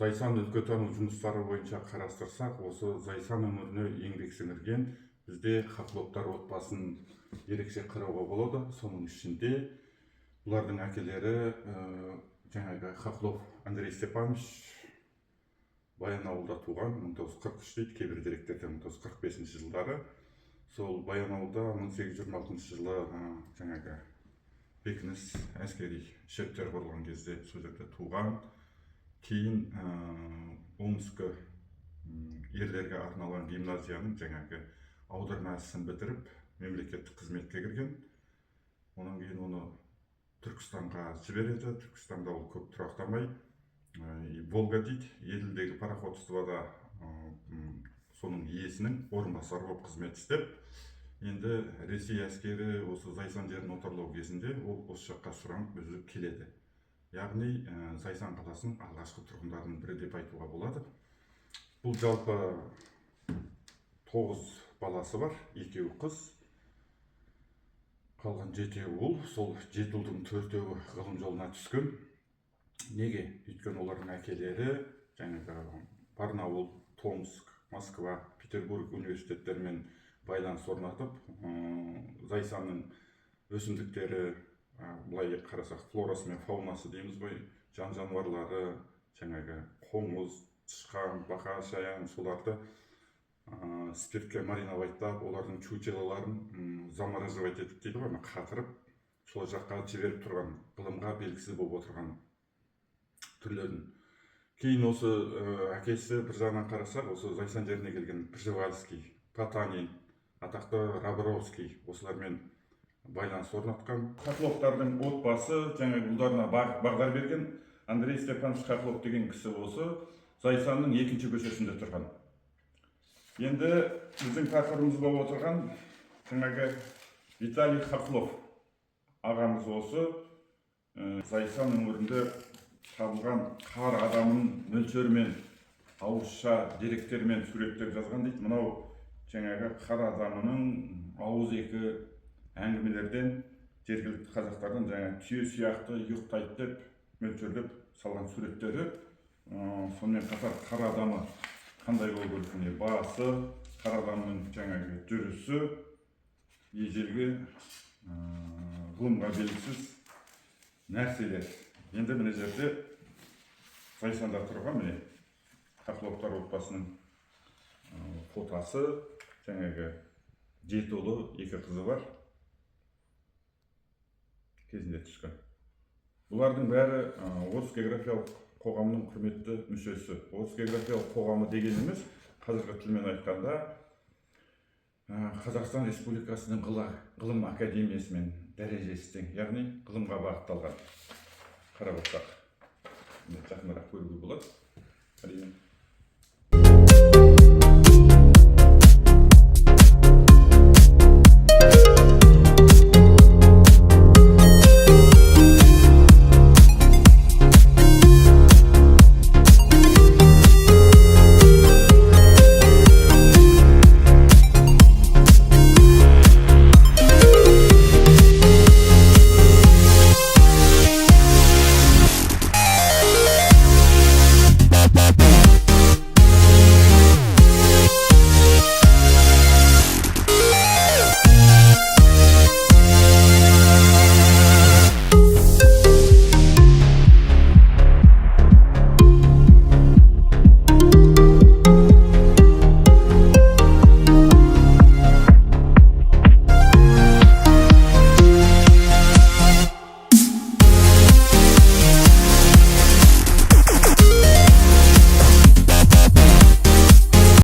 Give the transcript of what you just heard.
Зайсан өлкетану жұмыстары бойынша қарастырсақ, осы Зайсан өңіріне еңбек сіңірген бізде Хохловтар отбасын ерекше қарауға болады. Соның ішінде бұлардың әкелері жаңағы Хохлов Андрей Степанович Баянауылда туған, 1943 дейді, кейбір деректерде 1945 жылдары. Сол Баянауылда 1826 жылы жаңағы бекініс әскери шептер құрылған кезде сол жерде туған. Кейін Омск ерлерге арналған гимназияның жаңағы аударма ісін бітіріп, мемлекеттік қызметке кірген. Онан кейін оны Түркістанға жібереді. Түркістанда ол көп тұрақтамай, Волга дейді, Еділдегі пароходствода соның иесінің орынбасары болып қызмет істеп, енді Ресей әскері осы Зайсан жерін отарлау кезінде ол осы жаққа сұранып өзі келеді. Яғни Зайсан қаласының алғашқы тұрғындарының бірі деп айтуға болады. Бұл жалпы 9 баласы бар, 2 қыз, қалған 7 ұл. Сол 7 ұлдың 4-еуі ғылым жолына түскен. Неге? Өйткені олардың әкелері жаңағы Барнаул, Томск, Москва, Петербург университеттерімен байланыс орнатып, Зайсанның өсімдіктері, былай қарасақ, флорасы мен фаунасы дейміз ғой, жан-жануарлары, жаңағы қоңыз, тышқан, бақа, шаян, соларды спиртке мариновайттап, олардың чучелоларын замораживать етіп дейді ғой, қатырып, сол жаққа жіберіп тұрған, ғылымға белгісіз болып отырған түрлерін. Кейін осы әкесі бір жағынан қарасақ, осы Зайсан жеріне келген Пржевальский, Потанин, атақты Робровский осылармен байланыс орнатқан. Хохловтардың отбасы жаңағы ұлдарына бағдар берген. Андрей Степанович Хохлов деген кісі осы Зайсанның 2-ші көшесінде тұрған. Енді біздің тақырыбымыз болып отырған жаңағы Виталий Хохлов ағамыз осы Зайсан өңірінде табылған қар адамын мөлшермен, ауызша деректермен суреттеп жазған дейді. Мынау жаңағы қар адамының ауыз екі әңгімелерден жергілікті қазақтардан жаңағы түйе сияқты ұйықтайды деп мөлшерлеп салған суреттері. Сонымен қатар қар адамы қандай болу керек, басы, қар адамның жаңағы жүрісі, ежелгі ғылымға белгісіз нәрселер. Енді міне жерде Зайсанда тұрған міне Хохловтар отбасының фотосы, жаңағы 7 ұлы, 2 қызы бар. Кезінде түскен. Бұлардың бәрі Орыс географиялық қоғамның құрметті мүшесі. Орыс географиялық қоғамы дегеніміз, қазіргі тілмен айтқанда, Қазақстан Республикасының ғылым академиясымен дәрежесі тең, яғни ғылымға бағытталған. Қарап отырсақ, жақынырақ көруге болады.